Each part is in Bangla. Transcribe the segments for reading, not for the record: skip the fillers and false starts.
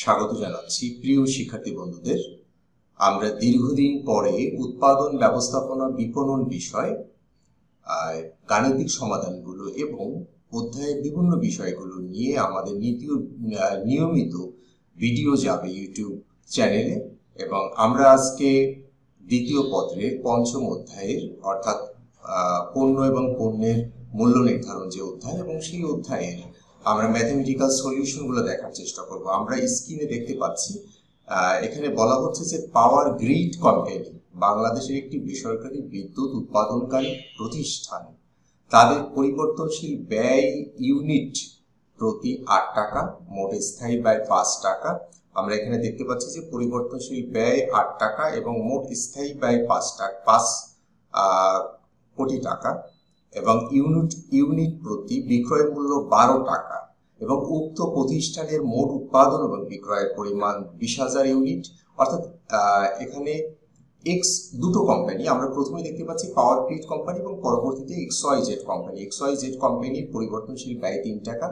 স্বাগত জানাচ্ছি প্রিয় শিক্ষার্থী বন্ধুদের। আমরা দীর্ঘদিন পরে উৎপাদন ব্যবস্থাপনা বিপণন বিষয় গাণিতিক সমাধানগুলো এবং অধ্যায়ের বিভিন্ন বিষয়গুলো নিয়ে আমাদের নিয়মিত ভিডিও যাবে ইউটিউব চ্যানেলে, এবং আমরা আজকে দ্বিতীয় পত্রের পঞ্চম অধ্যায়ের অর্থাৎ পণ্য এবং পণ্যের মূল্য নির্ধারণ যে অধ্যায়, এবং সেই অধ্যায়ের আমরা ম্যাথমেটিক্যাল সলিউশনগুলো দেখার চেষ্টা করব। আমরা স্ক্রিনে দেখতে পাচ্ছি এখানে বলা হচ্ছে যে পাওয়ার গ্রিড কোম্পানি বাংলাদেশের একটি বেসরকারি বিদ্যুৎ উৎপাদনকারী প্রতিষ্ঠান, তাদের পরিবর্তনশীল ব্যয় ইউনিট প্রতি 8 টাকা, মোট স্থায়ী ব্যয় 5 টাকা। আমরা এখানে দেখতে পাচ্ছি যে পরিবর্তনশীল ব্যয় 8 টাকা এবং মোট স্থায়ী ব্যয় 5 কোটি টাকা, এবং ইউনিট প্রতি বিক্রয় মূল্য 12 টাকা, এবং উক্ত প্রতিষ্ঠানের মোট উৎপাদন এবং বিক্রয়ের পরিমাণ 20,000 ইউনিট। অর্থাৎ এখানে এক্স দুটো কোম্পানি আমরা প্রথমে দেখতে পাচ্ছি, পাওয়ার গ্রিড কোম্পানি এবং পরবর্তীতে XYZ কোম্পানি। XYZ কোম্পানির পরিবর্তনশীল ব্যয় 3 টাকা,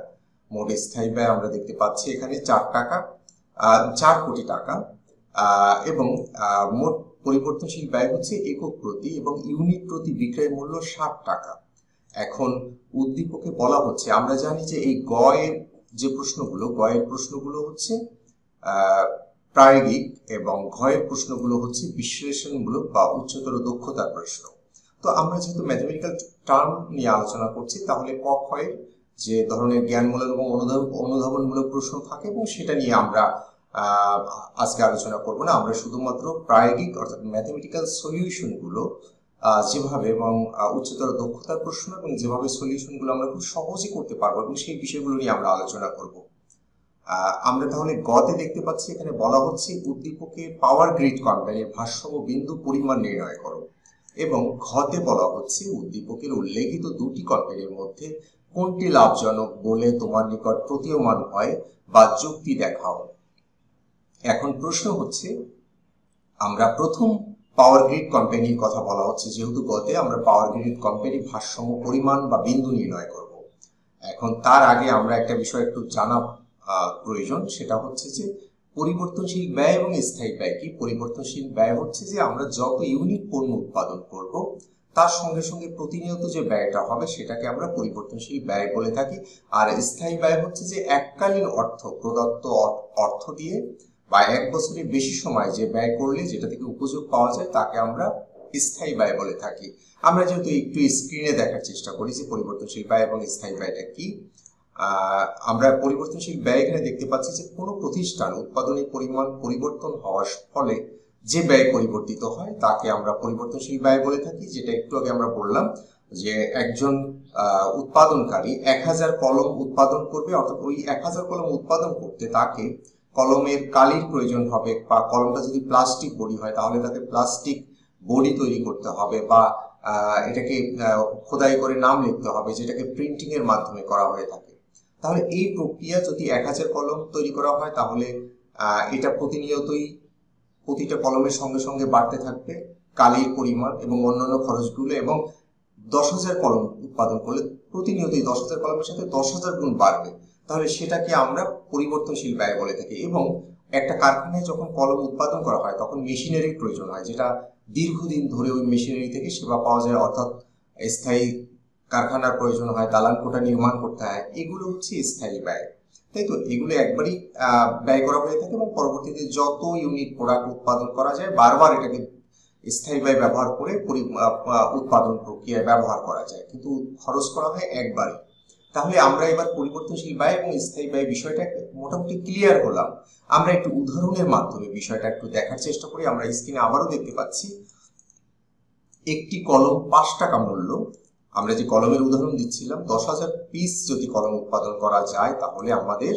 মোট স্থায়ী ব্যয় আমরা দেখতে পাচ্ছি এখানে 4 কোটি টাকা, এবং মোট পরিবর্তনশীল ব্যয় হচ্ছে একক প্রতি এবং ইউনিট প্রতি বিক্রয় মূল্য 60 টাকা। এখন উদ্দীপকে বলা হচ্ছে, আমরা জানি যে এই গয়ের প্রশ্নগুলো হচ্ছে প্রায়োগিক এবং ঘয়ের প্রশ্নগুলো হচ্ছে বিশ্লেষণমূলক বা উচ্চতর দক্ষতার প্রশ্ন। তো আমরা যেহেতু ম্যাথমেটিক্যাল টার্ম নিয়ে আলোচনা করছি, তাহলে ক ক্ষয়ের যে ধরনের জ্ঞানমূলক এবং অনুধাবনমূলক প্রশ্ন থাকে এবং সেটা নিয়ে আমরা আজকে আলোচনা করব না। আমরা শুধুমাত্র প্রায়োগিক অর্থাৎ ম্যাথমেটিক্যাল সলিউশনগুলো যেভাবে এবং উচ্চতর দক্ষতার প্রশ্ন এবং যেভাবে সলিউশনগুলো আমরা খুব সহজে করতে পারবো এবং সেই বিষয়গুলো নিয়ে আমরা আলোচনা করব। আমরা তাহলে গতে দেখতে পাচ্ছি এখানে বলা হচ্ছে উদ্দীপকে পাওয়ার গ্রিড কোম্পানির ভারসাম্য বিন্দু পরিমাণ নির্ণয় করো, এবং ঘতে বলা হচ্ছে উদ্দীপকের উল্লেখিত দুটি কোম্পানির মধ্যে কোনটি লাভজনক বলে তোমার নিকট প্রতীয়মান হয় বা যুক্তি দেখাও। এখন প্রশ্ন হচ্ছে, আমরা প্রথম পাওয়ার গ্রিড কোম্পানির কথা বলা হচ্ছে, যেহেতু গতে আমরা পাওয়ার গ্রিড কোম্পানির ভারসাম্য পরিমাণ বা বিন্দু নির্ণয় করব। এখন তার আগে আমরা একটা বিষয় একটু জানা প্রয়োজন, সেটা হচ্ছে যে পরিবর্তনশীল ব্যয় এবং স্থায়ী ব্যয় কি। পরিবর্তনশীল ব্যয় হচ্ছে যে আমরা যত ইউনিট পণ্য উৎপাদন করব তার সঙ্গে সঙ্গে প্রতিনিয়ত যে ব্যয়টা হবে সেটাকে আমরা পরিবর্তনশীল ব্যয় বলে থাকি। আর স্থায়ী ব্যয় হচ্ছে যে এককালীন প্রদত্ত অর্থ দিয়ে বা 1 বছরের বেশি সময় যে ব্যয় করলে যেটা থেকে উপযোগ পাওয়া যায় তাকে আমরা স্থায়ী ব্যয় বলে থাকি। আমরা যেহেতু একটু স্ক্রিনে দেখার চেষ্টা করি যে পরিবর্তনশীল ব্যয় এবং স্থায়ী ব্যয়টা কি। আমরা পরিবর্তনশীল ব্যয় এখানে দেখতে পাচ্ছি যে কোনো প্রতিষ্ঠান উৎপাদনের পরিমাণ পরিবর্তন হওয়ার ফলে যে ব্যয় পরিবর্তিত হয় তাকে আমরা পরিবর্তনশীল ব্যয় বলে থাকি। যেটা একটু আগে আমরা বললাম যে একজন উৎপাদনকারী 1000 কলম উৎপাদন করবে, অর্থাৎ ওই 1000 কলম উৎপাদন করতে তাকে কলমের কালির প্রয়োজন হবে, বা কলমটা যদি প্লাস্টিক বডি হয় তাহলে তাকে প্লাস্টিক বডি তৈরি করতে হবে, বা এটাকে খোদাই করে নাম লিখতে হবে, যেটাকে প্রিন্টিং এর মাধ্যমে করা হয়ে থাকে। তাহলে এই প্রক্রিয়া যদি 1000 কলম তৈরি করা হয় তাহলে এটা প্রতিনিয়তই প্রতিটা কলমের সঙ্গে সঙ্গে বাড়তে থাকবে কালির পরিমাণ এবং অন্যান্য খরচগুলো, এবং 10,000 কলম উৎপাদন করলে প্রতিনিয়তই 10,000 কলমের সাথে 10,000 গুণ বাড়বে। তাহলে সেটাকে আমরা পরিবর্তনশীল ব্যয় বলে থাকি। এবং একটা কারখানায় যখন কলম উৎপাদন করা হয় তখন মেশিনারির প্রয়োজন হয়, যেটা দীর্ঘদিন ধরে ওই মেশিনারি থেকে সেবা পাওয়া যায়, অর্থাৎ স্থায়ী কারখানার প্রয়োজন হয়, দালান কোঠা নির্মাণ করতে হয়, এগুলো হচ্ছে স্থায়ী ব্যয়। তাই তো এগুলো একবারই ব্যয় করা হয়ে থাকে এবং পরবর্তীতে যত ইউনিট প্রোডাক্ট উৎপাদন করা যায় বারবার এটাকে স্থায়ী ব্যয় ব্যবহার করে উৎপাদন প্রক্রিয়ায় ব্যবহার করা যায়, কিন্তু খরচ করা হয় একবারই। তাহলে আমরা এবার পরিবর্তনশীল ব্যয় এবং স্থায়ী ব্যয় বিষয়টা মোটামুটি ক্লিয়ার হলাম। আমরা একটু উদাহরণের মাধ্যমে বিষয়টা একটু দেখার চেষ্টা করি। আমরা স্ক্রিনে আবারও দেখতে পাচ্ছি একটি কলম 5 টাকা মূল্য। আমরা যে কলমের উদাহরণ দিচ্ছিলাম, 10,000 পিস যদি কলম উৎপাদন করা যায় তাহলে আমাদের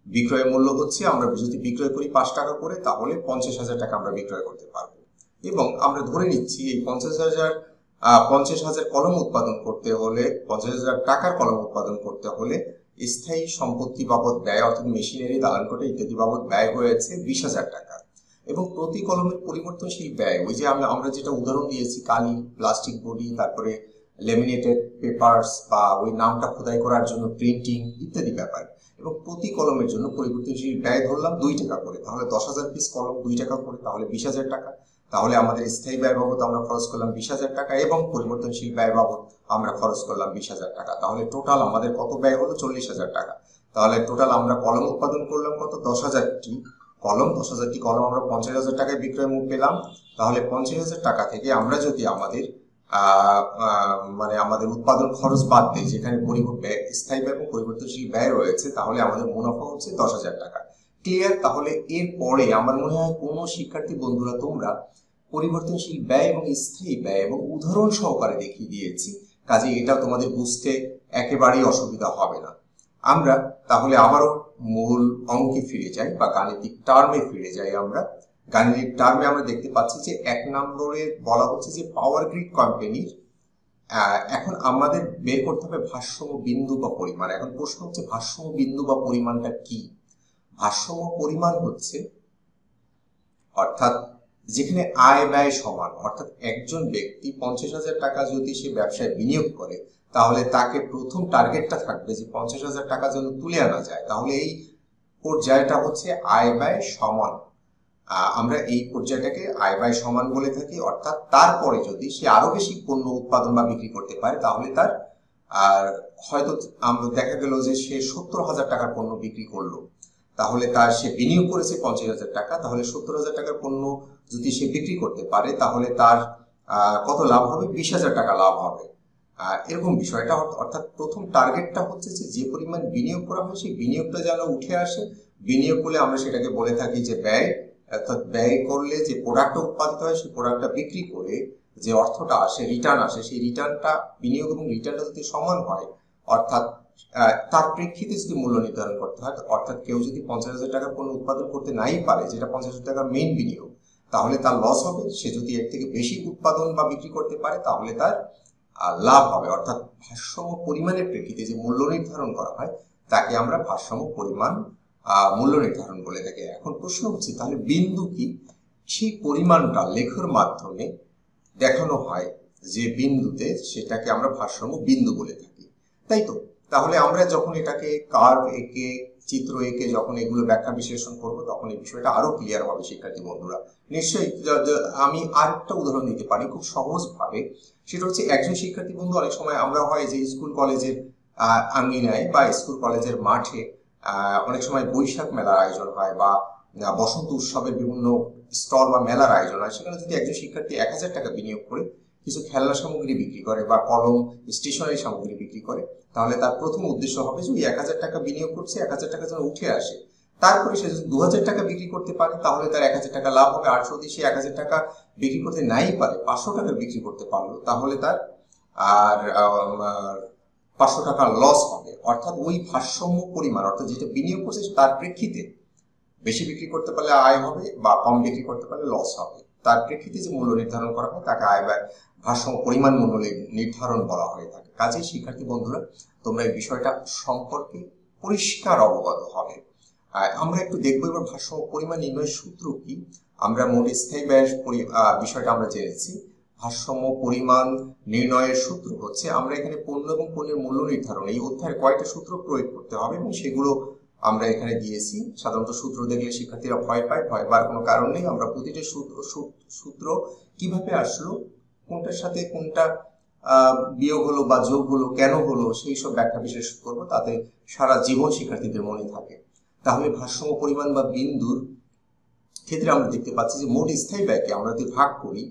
বিক্রয় মূল্য হচ্ছে, আমরা যদি বিক্রয় করি 5 টাকা করে তাহলে 50,000 টাকা আমরা বিক্রয় করতে পারবো। এবং আমরা ধরে নিচ্ছি এই 50,000 কলম উৎপাদন করতে হলে, 50,000 টাকার কলম উৎপাদন করতে হলে স্থায়ী সম্পত্তি বাবদ ব্যয় অর্থাৎ মেশিনারি, দালান কোঠা ইত্যাদি বাবদ ব্যয় হয়েছে 20,000 টাকা। এবং প্রতি কলমের পরিবর্তনশীল ব্যয়, ওই যে আমরা যেটা উদাহরণ দিয়েছি কালি, প্লাস্টিক বডি, তারপরে লেমিনেটেড পেপারস বা ওই নামটা খোদাই করার জন্য প্রিন্টিং ইত্যাদি ব্যাপার, এবং প্রতি কলমের জন্য পরিবর্তনশীল ব্যয় ধরলাম 2 টাকা করে, তাহলে 10,000 পিস কলম 2 টাকা করে, তাহলে 20,000 টাকা। তাহলে আমাদের স্থায়ী ব্যয় বাবদ আমরা খরচ করলাম 20,000 টাকা এবং পরিবর্তনশীল ব্যয় বাবদ আমরা খরচ করলাম 20,000 টাকা। তাহলে টোটাল আমাদের কত ব্যয় হলো? 40,000 টাকা। তাহলে টোটাল আমরা কলম উৎপাদন করলাম কত? 10,000টি কলম। 10,000টি কলম আমরা 50,000 টাকায় বিক্রয় মূল্য পেলাম। তাহলে 50,000 টাকা থেকে আমরা যদি আমাদের মানে আমাদের উৎপাদন খরচ বাদ দেয়, যেখানে স্থায়ী ব্যয় এবং পরিবর্তনশীল ব্যয় রয়েছে, তাহলে আমাদের মুনাফা হচ্ছে 10,000 টাকা। ক্লিয়ার? তাহলে এরপরে আমার মনে হয় কোনো শিক্ষার্থী বন্ধুরা তোমরা পরিবর্তনশীল ব্যয় এবং স্থায়ী ব্যয় এবং উদাহরণ সহকারে দেখিয়ে দিয়েছি, কাজে এটা তোমাদের বুঝতে একেবারেই অসুবিধা হবে না। আমরা তাহলে আবারও মূল অঙ্কে ফিরে যাই বা গাণিতিক টার্মে ফিরে যাই। আমরা গাণিতিক টার্মে আমরা দেখতে পাচ্ছি যে 1 নম্বরে বলা হচ্ছে যে পাওয়ার গ্রিড কোম্পানির এখন আমাদের বের করতে হবে ভারসাম্য বিন্দু বা পরিমাণ। এখন প্রশ্ন হচ্ছে ভারসাম্য বিন্দু বা পরিমাণটা কি? ভারসাম্য পরিমাণ হচ্ছে অর্থাৎ যেখানে আয় ব্যয় সমান, অর্থাৎ একজন ব্যক্তি 50,000 টাকা যদি সে ব্যবসায় বিনিয়োগ করে, তাহলে তাকে প্রথম টার্গেটটা থাকবে যে 50,000 টাকা যেন তুলে আনা যায়। তাহলে এই পর্যায়টা হচ্ছে আয় ব্যয় সমান। আমরা এই পর্যায়টাকে আয় ব্যয় সমান বলে থাকি। অর্থাৎ তারপরে যদি সে আরো বেশি পণ্য উৎপাদন বা বিক্রি করতে পারে, তাহলে তার হয়তো দেখা গেল যে সে 70,000 টাকার পণ্য বিক্রি করলো, তাহলে তার সে বিনিয়োগ করেছে 50,000 টাকা, তাহলে 70,000 টাকার পণ্য যদি সে বিক্রি করতে পারে, তাহলে তার কত লাভ হবে? 20,000 টাকা লাভ হবে। এরকম বিষয়টা, অর্থাৎ প্রথম টার্গেটটা হচ্ছে যে পরিমাণ বিনিয়োগ করা হয় সেই বিনিয়োগটা যেন উঠে আসে। বিনিয়োগ করলে আমরা সেটাকে বলে থাকি যে ব্যয়, অর্থাৎ ব্যয় করলে যে প্রোডাক্টটা উৎপাদিত হয় সেই প্রোডাক্টটা বিক্রি করে যে অর্থটা আসে, রিটার্ন আসে, সেই রিটার্নটা, বিনিয়োগ এবং রিটার্নটা যদি সমান হয়, অর্থাৎ তার প্রেক্ষিতে যদি মূল্য নির্ধারণ করতে হয়, অর্থাৎ কেউ যদি 50,000 টাকার পণ্য উৎপাদন করতে নাই পারে, যেটা 50,000 টাকার মেইন বিনিয়োগ, তাহলে তার লস হবে। সে যদি এর থেকে বেশি উৎপাদন বা বিক্রি করতে পারে, তাহলে তার লাভ হবে। অর্থাৎ ভারসাম্য পরিমাণের প্রেক্ষিতে যে মূল্য নির্ধারণ করা হয় তাকে আমরা ভারসাম্য পরিমাণ মূল্য নির্ধারণ বলে থাকি। এখন প্রশ্ন হচ্ছে তাহলে বিন্দু কি? সেই পরিমাণটা লেখার মাধ্যমে দেখানো হয় যে বিন্দুতে, সেটাকে আমরা ভারসাম্য বিন্দু বলে থাকি, তাই তো? তাহলে আমরা যখন এটাকে কার্ভ এঁকে, চিত্র এঁকে যখন এগুলো ব্যাখ্যা বিশ্লেষণ করব, তখন এই বিষয়টা আরো ক্লিয়ার হবে শিক্ষার্থী বন্ধুরা। নিশ্চয়ই আমি আরেকটা উদাহরণ দিতে পারি খুব সহজ ভাবে। সেটা হচ্ছে একজন শিক্ষার্থী বন্ধু, অনেক সময় আমরা হয় যে স্কুল কলেজের আঙ্গিনায় বা স্কুল কলেজের মাঠে অনেক সময় বৈশাখ মেলার আয়োজন হয় বা বসন্ত উৎসবের বিভিন্ন স্টল বা মেলার আয়োজন হয়। সেখানে যদি একজন শিক্ষার্থী 1,000 টাকা বিনিয়োগ করে কিছু খেলনা সামগ্রী বিক্রি করে বা কলম, স্টেশনারি সামগ্রী বিক্রি করে, তাহলে তার প্রথম উদ্দেশ্য হবে যে ওই 1,000 টাকা বিনিয়োগ করছে, 1,000 টাকা যেন উঠে আসে। তারপরে সে যদি 2,000 টাকা বিক্রি করতে পারে, তাহলে তার 1,000 টাকা লাভ হবে। আর যদি সে 1,000 টাকা বিক্রি করতে নাই পারে, 500 টাকা বিক্রি করতে পারলো, তাহলে তার আর 500 টাকা লস হবে। অর্থাৎ ওই ভারসাম্য পরিমাণ, অর্থাৎ যেটা বিনিয়োগ করছে তার প্রেক্ষিতে বেশি বিক্রি করতে পারলে আয় হবে বা কম বিক্রি করতে পারলে লস হবে। তার প্রেক্ষিতে যে মূল্য নির্ধারণ করা হয় তাকে আয় ব্যয় ভারসাম্য পরিমাণ মূল্য নির্ধারণ বলা হয়ে থাকে। কাজেই শিক্ষার্থী বন্ধুরা, তোমরা এই বিষয়টা সম্পর্কে পরিষ্কার অবগত হবে। আমরা একটু দেখবো এবার ভারসাম্য পরিমাণ নির্ণয়ের সূত্র কি। আমরা মোট স্থায়ী ব্যয়ের বিষয়টা আমরা জেনেছি। ভারসাম্য পরিমাণ নির্ণয়ের সূত্র হচ্ছে, আমরা এখানে পণ্য এবং পণ্যের মূল্য নির্ধারণ, এই অধ্যায়ে কয়েকটা সূত্র প্রয়োগ করতে হবে এবং সেগুলো আমরা এখানে দিয়েছি। সাধারণত সূত্র দেখলে শিক্ষার্থীরা ভয় পায়, ভয় পাওয়ার কোনো কারণ নেই। আমরা প্রতিটা সূত্র কিভাবে আসলো, কোনটার সাথে কোনটা বিয়োগ হলো বা যোগ হলো, কেন হলো, সেই সব ব্যাখ্যা বিশ্লেষণ করবো, তাতে সারা জীবন শিক্ষার্থীদের মনে থাকে। তাহলে ভারসাম্য পরিমাণ বা বিন্দুর ক্ষেত্রে আমরা দেখতে পাচ্ছি যে মোট স্থায়ী ব্যয়কে আমরা যদি ভাগ করি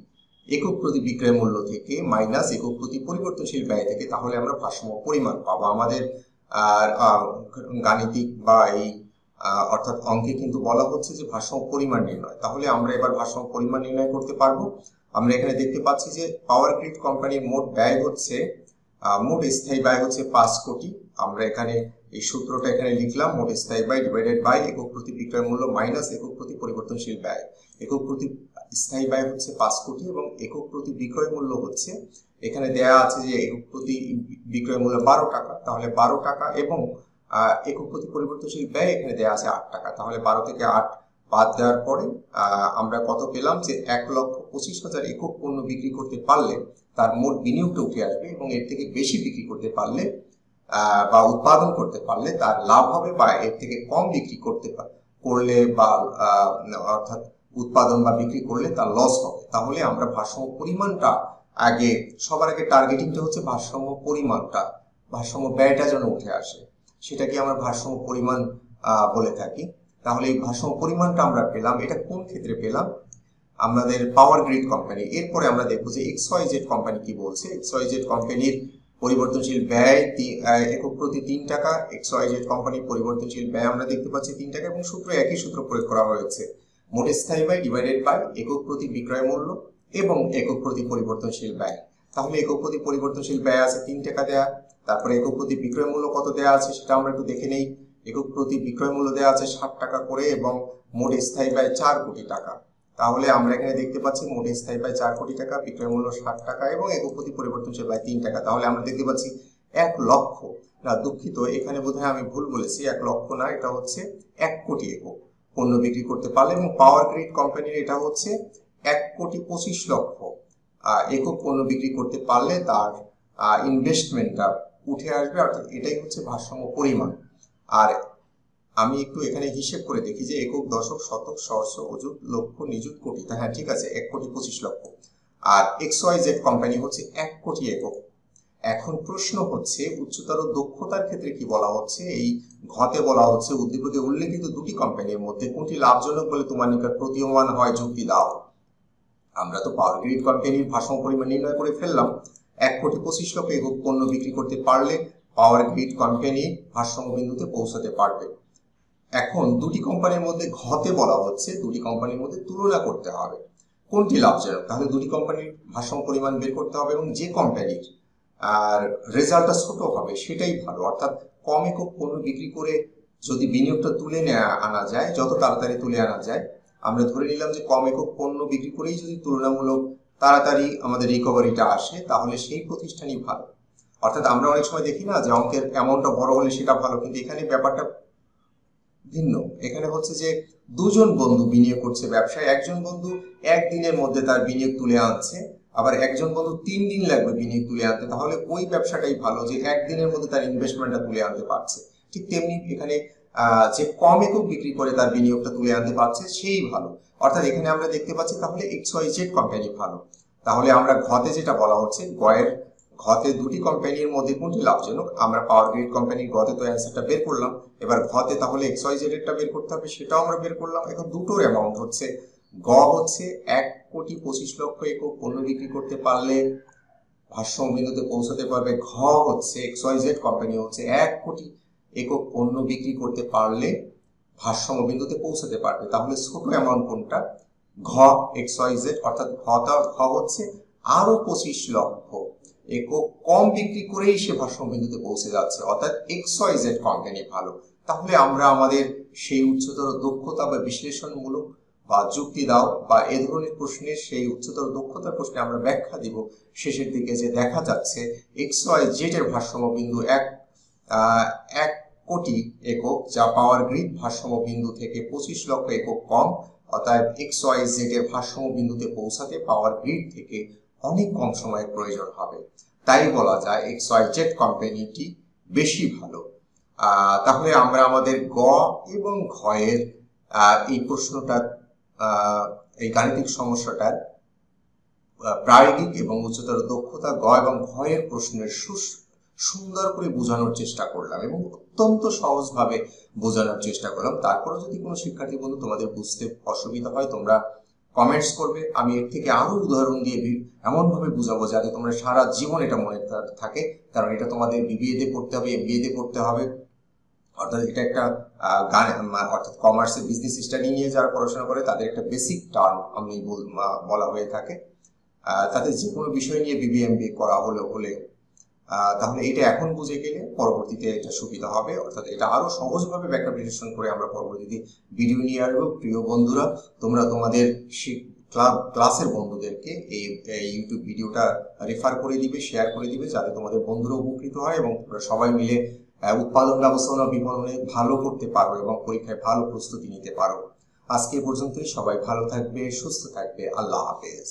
একক প্রতি বিক্রয় মূল্য থেকে মাইনাস একক প্রতি পরিবর্তনশীল ব্যয় থেকে, তাহলে আমরা ভারসাম্য পরিমাণ পাবো। আমাদের গাণিতিক বা এই অর্থাৎ অঙ্কে কিন্তু বলা হচ্ছে যে ভারসাম্য পরিমাণ নির্ণয়। তাহলে আমরা এবার ভারসাম্য পরিমাণ নির্ণয় করতে পারবো। আমরা এখানে দেখতে পাচ্ছি যে পাওয়ার গ্রিড কোম্পানির মোট ব্যয় হচ্ছে, মোট স্থায়ী ব্যয় হচ্ছে 5 কোটি। আমরা এখানে এই সূত্রটা এখানে লিখলাম, মোট স্থায়ী ব্যয় ডিভাইডেড বাই একক প্রতি বিক্রয় মূল্য মাইনাস একক প্রতি পরিবর্তনশীল ব্যয়। একক প্রতি স্থায়ী ব্যয় হচ্ছে 5 কোটি এবং একক প্রতি বিক্রয় মূল্য হচ্ছে, এখানে দেয়া আছে যে একক প্রতি বিক্রয় মূল্য 12 টাকা, তাহলে 12 টাকা এবং একক প্রতি পরিবর্তনশীল ব্যয় এখানে দেয়া আছে 8 টাকা। তাহলে 12 থেকে 8 বাদ দেওয়ার পরে আমরা কত পেলাম যে 1,25,000 একক পণ্য বিক্রি করতে পারলে তার মোট বিনিয়োগটা উঠে আসবে এবং এর থেকে বেশি বিক্রি করতে পারলে বা উৎপাদন করতে পারলে তার লাভ হবে, বা এর থেকে কম বিক্রি করলে বা অর্থাৎ উৎপাদন বা বিক্রি করলে তার লস হবে। তাহলে আমরা ভারসাম্য পরিমাণটা আগে, সবার আগে টার্গেটিংটা হচ্ছে ভারসাম্য পরিমাণটা, ভারসাম্য ব্যয়টা যেন উঠে আসে, সেটাকে আমরা ভারসাম্য পরিমাণ বলে থাকি। তাহলে এই ভারসাম্য পরিমাণটা আমরা পেলাম, এটা কোন ক্ষেত্রে পেলাম? আমাদের পাওয়ার গ্রিড কোম্পানি। এরপরে আমরা দেখবো যে XYZ কোম্পানি কি বলছে। XYZ কোম্পানির পরিবর্তনশীল ব্যয় একক প্রতি 3 টাকা। XYZ কোম্পানির পরিবর্তনশীল ব্যয় আমরা দেখতে পাচ্ছি 3 টাকা, এবং সূত্র একই সূত্র প্রয়োগ করা হয়েছে, মোট স্থায়ী ব্যয় ডিভাইডেড বাই একক প্রতি বিক্রয় মূল্য এবং একক প্রতি পরিবর্তনশীল ব্যয়। তাহলে একক প্রতি পরিবর্তনশীল ব্যয় আছে 3 টাকা দেয়া, তারপরে একক প্রতি বিক্রয় মূল্য কত দেয়া আছে সেটা আমরা একটু দেখে নেই। একক প্রতি বিক্রয় মূল্য দেওয়া আছে 60 টাকা করে, এবং মোট স্থায়ী ব্যয় 4 কোটি টাকা। তাহলে আমরা এখানে দেখতে পাচ্ছি মোট স্থায়ী ব্যয় 4 কোটি টাকা, বিক্রয় মূল্য 60 টাকা এবং একক প্রতি পরিবর্তনশীল ব্যয় 3 টাকা। তাহলে আমরা দেখতে পাচ্ছি 1 লক্ষ, না দুঃখিত, এখানে বোধহয় আমি ভুল বলেছি, 1 লক্ষ না, এটা হচ্ছে 1 কোটি একক পণ্য বিক্রি করতে পারলে, এবং পাওয়ার গ্রিড কোম্পানির এটা হচ্ছে 1,25,00,000 একক পণ্য বিক্রি করতে পারলে তার ইনভেস্টমেন্টটা উঠে আসবে, অর্থাৎ এটাই হচ্ছে ভারসাম্য পরিমাণ। আর আমি একটু এখানে হিসেব করে দেখি যে একক, দশক, শতক, সহস্র, অযুত, লক্ষ, নিযুত, কোটি। হ্যাঁ ঠিক আছে, 1,25,00,000। আর XYZ কোম্পানি হচ্ছে 1 কোটি একক। এখন প্রশ্ন হচ্ছে উচ্চতর দক্ষতার ক্ষেত্রে কি বলা হচ্ছে। এই ঘতে বলা হচ্ছে উদ্দীপকে উল্লেখিত দুটি কোম্পানির মধ্যে কোনটি লাভজনক বলে তোমার নিকট প্রতীয়মান হয়, যুক্তি দাও। আমরা তো পাওয়ার গ্রিড কোম্পানির ভারসাম্য পরিমাণ নির্ণয় করে ফেললাম। 1,25,00,000 একক পণ্য বিক্রি করতে পারলে পাওয়ার গ্রিড কোম্পানি ভারসাম্য বিন্দুতে পৌঁছাতে পারবে। এখন দুটি কোম্পানির মধ্যে ঘতে বলা হচ্ছে দুটি কোম্পানির মধ্যে তুলনা করতে হবে কোনটি লাভজনক। তাহলে দুটি কোম্পানির ভারসাম্য পরিমাণ বের করতে হবে, এবং যে কোম্পানির রেজাল্টটা ছোট হবে সেটাই ভালো। অর্থাৎ কম একক পণ্য বিক্রি করে যদি বিনিয়োগটা তুলে আনা যায়, যত তাড়াতাড়ি তুলে আনা যায়, আমরা ধরে নিলাম যে কম একক পণ্য বিক্রি করেই যদি তুলনামূলক তাড়াতাড়ি আমাদের রিকভারিটা আসে, তাহলে সেই প্রতিষ্ঠানই ভালো। অর্থাৎ আমরা অনেক সময় দেখি না যে অঙ্কের অ্যামাউন্টটা বড় হলে সেটা ভালো, কিন্তু এখানে ব্যাপারটা ভিন্ন। এখানে হচ্ছে যে দুজন বন্ধু বিনিয়োগ করছে ব্যবসায়, একজন বন্ধু একদিনের মধ্যে তার বিনিয়োগ তুলে আনছে, আবার একজন বন্ধু 3 দিন লাগবে বিনিয়োগ তুলে আনতে, তাহলে ওই ব্যবসাটাই ভালো যে একদিনের মধ্যে তার ইনভেস্টমেন্টটা তুলে আনতে পারছে। ঠিক তেমনি এখানে যে কম একক বিক্রি করে তার বিনিয়োগটা তুলে আনতে পারছে সেই ভালো। অর্থাৎ এখানে আমরা দেখতে পাচ্ছি তাহলে XYZ কোম্পানি ভালো। তাহলে আমরা ঘতে যেটা বলা হচ্ছে, ঘতে দুটি কোম্পানির মধ্যে কোনটি লাভজনক, আমরা পাওয়ার গ্রিড কোম্পানির ঘতে তো অ্যান্সারটা বের করলাম। এবার ঘতে তাহলে XYZ এরটা বের করতে হবে, সেটাও আমরা বের করলাম। এখন দুটোর অ্যামাউন্ট হচ্ছে, গ হচ্ছে 1,25,00,000 একক পণ্য বিক্রি করতে পারলে ভারসাম্য বিন্দুতে পৌঁছাতে পারবে। ঘ হচ্ছে XYZ কোম্পানি হচ্ছে 1 কোটি একক পণ্য বিক্রি করতে পারলে ভারসাম্য বিন্দুতে পৌঁছাতে পারবে। তাহলে ছোট অ্যামাউন্ট কোনটা? ঘ, XYZ। অর্থাৎ ঘ হচ্ছে আরো 25 লক্ষ একক কম বিক্রি করেই সে ভারসাম্য বিন্দুতে পৌঁছে যাচ্ছে, অর্থাৎ XYZ কোম্পানি ভালো। তাহলে আমরা আমাদের সেই উচ্চতর দক্ষতা বা বিশ্লেষণমূলক বা যুক্তি দাও বা এ ধরনের প্রশ্নের সেই উচ্চতর দক্ষতার প্রশ্নে আমরা ব্যাখ্যা দিব শেষের দিকে, যে দেখা যাচ্ছে XYZ এর ভারসাম্য বিন্দু 1 কোটি একক, যা পাওয়ার গ্রিড ভারসাম্য বিন্দু থেকে 25 লক্ষ একক কম। অতএব XYZ এর ভারসাম্য বিন্দুতে পৌঁছাতে পাওয়ার গ্রিড থেকে অনেক কম সময়ের প্রয়োজন হবে। তাই বলা যায় XYZ কোম্পানিটি বেশি ভালো। তাহলে আমরা আমাদের গ এবং ঘ এর এই প্রশ্নটার, এই গাণিতিক সমস্যাটার প্রায়োগিক এবং উচ্চতর দক্ষতা গ এবং ঘ এর প্রশ্নের সুন্দর করে বোঝানোর চেষ্টা করলাম, এবং অত্যন্ত সহজভাবে বোঝানোর চেষ্টা করলাম। তারপরে যদি কোনো শিক্ষার্থী বন্ধু তোমাদের বুঝতে অসুবিধা হয়, তোমরা কমেন্টস করবে, আমি এর থেকে আরো উদাহরণ দিয়ে এমনভাবে বুঝাবো যাতে তোমরা সারা জীবন এটা মনে থাকে। কারণ এটা তোমাদের BBA তে পড়তে হবে, MBA তে পড়তে হবে। অর্থাৎ এটা একটা অর্থাৎ কমার্সে বিজনেস স্টাডি নিয়ে যারা পড়াশোনা করে তাদের একটা বেসিক টার্ম আমি বলা হয়ে থাকে। তাদের যে কোনো বিষয় নিয়ে BBA MBA করা হলে তাহলে এটা এখন বুঝে গেলে পরবর্তীতে এটা সুবিধা হবে। অর্থাৎ এটা আরো সহজভাবে ব্যাখ্যা বিশ্লেষণ করে আমরা পরবর্তীতে ভিডিও নিয়ে আসবো। প্রিয় বন্ধুরা, তোমরা তোমাদের ক্লাসের বন্ধুদেরকে এই ইউটিউব ভিডিওটা রেফার করে দিবে, শেয়ার করে দিবে, যাতে তোমাদের বন্ধুরা উপকৃত হয় এবং তোমরা সবাই মিলে উৎপাদন ব্যবস্থাপনা বিপণনে ভালো করতে পারো এবং পরীক্ষায় ভালো প্রস্তুতি নিতে পারো। আজকে পর্যন্তই। সবাই ভালো থাকবে, সুস্থ থাকবে। আল্লাহ হাফেজ।